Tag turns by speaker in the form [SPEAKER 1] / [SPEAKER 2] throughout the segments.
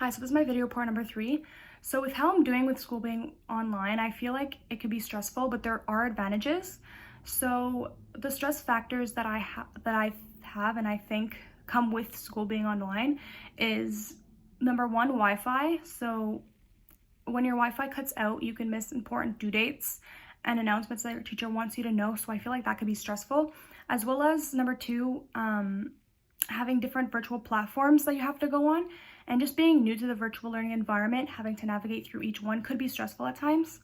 [SPEAKER 1] Hi, so this is my video part number 3. So with how I'm doing with school being online, I feel like it could be stressful, but there are advantages. So the stress factors that I have and I think come with school being online is number one, Wi-Fi. So when your Wi-Fi cuts out, you can miss important due dates and announcements that your teacher wants you to know. So I feel like that could be stressful, as well as number two, having different virtual platforms that you have to go on, and just being new to the virtual learning environment, having to navigate through each one could be stressful at times.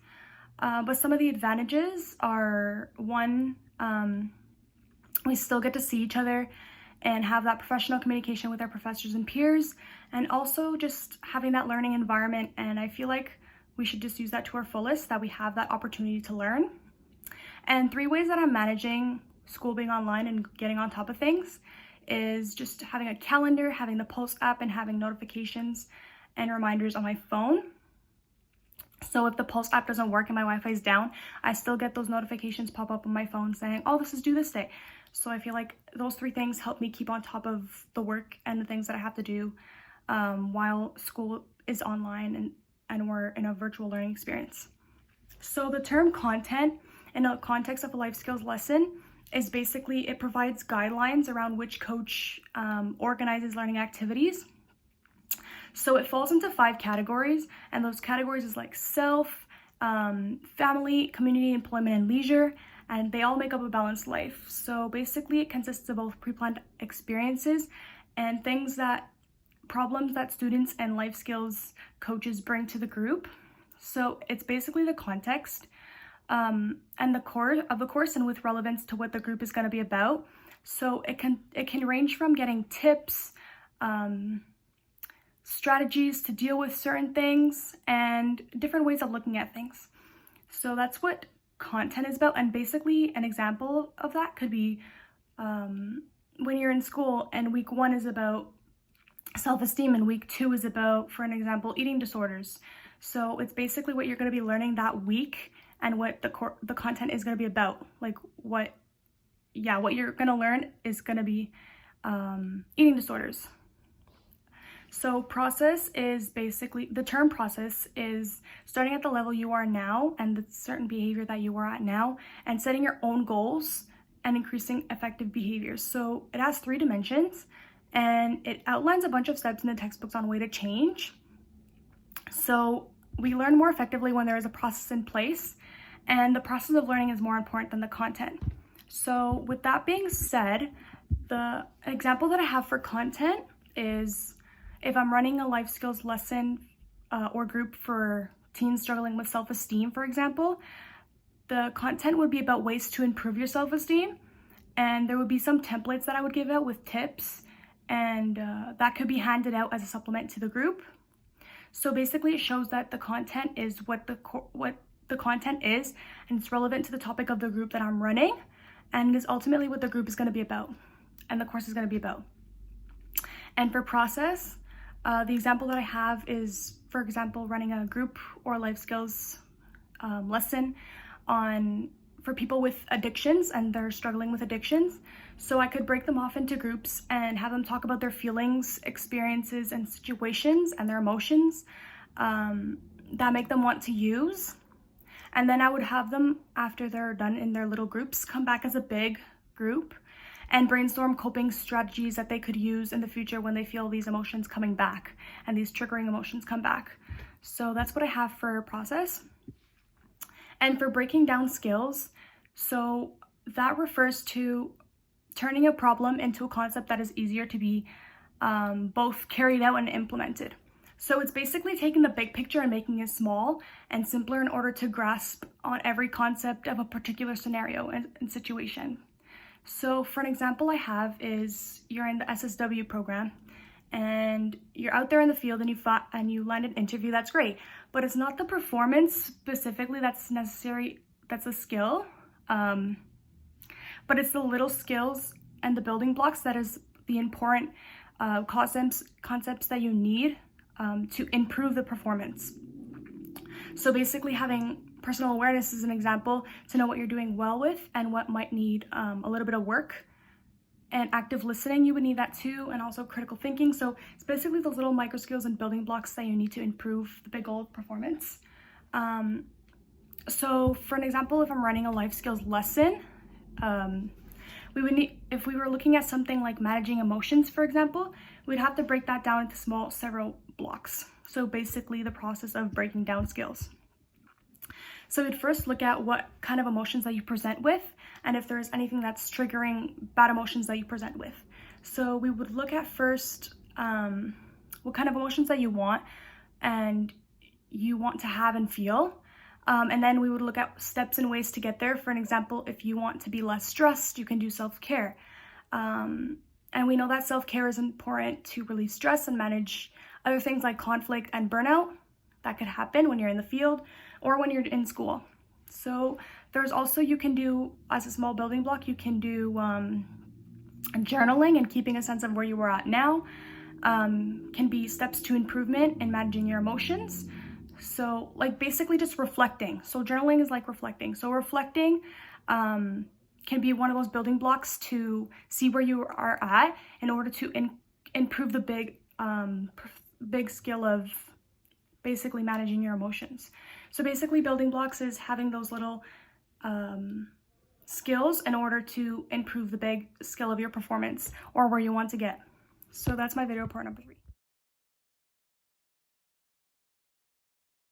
[SPEAKER 1] But some of the advantages are one, we still get to see each other and have that professional communication with our professors and peers, and also just having that learning environment. And I feel like we should just use that to our fullest, that we have that opportunity to learn. And 3 ways that I'm managing school being online and getting on top of things is just having a calendar, having the Pulse app, and having notifications and reminders on my phone. So if the Pulse app doesn't work and my Wi-Fi is down, I still get those notifications pop up on my phone saying, oh, this is due this day. So I feel like those 3 things help me keep on top of the work and the things that I have to do while school is online and we're in a virtual learning experience. So the term content in the context of a life skills lesson is basically, it provides guidelines around which coach organizes learning activities. So it falls into 5 categories, and those categories is like self, family, community, employment, and leisure, and they all make up a balanced life. So basically it consists of both pre-planned experiences and problems that students and life skills coaches bring to the group. So it's basically the context and the core of the course, and with relevance to what the group is going to be about. So it can range from getting tips, strategies to deal with certain things, and different ways of looking at things. So that's what content is about. And basically an example of that could be when you're in school and week 1 is about self-esteem and week 2 is about, for an example, eating disorders. So it's basically what you're going to be learning that week and what the content is going to be about. Like what you're going to learn is going to be eating disorders. So process is basically, the term process is starting at the level you are now and the certain behavior that you are at now, and setting your own goals and increasing effective behaviors. So it has 3 dimensions, and it outlines a bunch of steps in the textbooks on way to change. So we learn more effectively when there is a process in place, and the process of learning is more important than the content. So with that being said, the example that I have for content is if I'm running a life skills lesson or group for teens struggling with self-esteem, for example, the content would be about ways to improve your self-esteem, and there would be some templates that I would give out with tips, and that could be handed out as a supplement to the group. So basically it shows that the content is what the content is, and it's relevant to the topic of the group that I'm running, and it is ultimately what the group is going to be about and the course is going to be about. And for process, the example that I have is, for example, running a group or life skills lesson for people with addictions and they're struggling with addictions. So I could break them off into groups and have them talk about their feelings, experiences, and situations and their emotions that make them want to use. And then I would have them, after they're done in their little groups, come back as a big group and brainstorm coping strategies that they could use in the future when they feel these emotions coming back and these triggering emotions come back. So that's what I have for process. And for breaking down skills, so that refers to turning a problem into a concept that is easier to be both carried out and implemented. So it's basically taking the big picture and making it small and simpler in order to grasp on every concept of a particular scenario and situation. So for an example I have is, you're in the SSW program and you're out there in the field and you land an interview. That's great, but it's not the performance specifically that's necessary, that's a skill, but it's the little skills and the building blocks that is the important concepts that you need to improve the performance. So basically having personal awareness is an example to know what you're doing well with and what might need a little bit of work and active listening, you would need that too, and also critical thinking. So it's basically those little micro skills and building blocks that you need to improve the big goal of performance. So for an example, if I'm running a life skills lesson, we would need, if we were looking at something like managing emotions, for example, we'd have to break that down into several blocks. So basically the process of breaking down skills. So we'd first look at what kind of emotions that you present with, and if there's anything that's triggering bad emotions that you present with. So we would look at first what kind of emotions that you want to have and feel. And then we would look at steps and ways to get there. For an example, if you want to be less stressed, you can do self-care. And we know that self-care is important to release stress and manage other things like conflict and burnout that could happen when you're in the field or when you're in school. So there's also, you can do, as a small building block, you can do journaling and keeping a sense of where you are at now. Can be steps to improvement in managing your emotions. So like basically just reflecting. So journaling is like reflecting. So reflecting can be one of those building blocks to see where you are at in order to improve the big skill of basically managing your emotions. So basically building blocks is having those little skills in order to improve the big skill of your performance or where you want to get. So that's my video part number 3.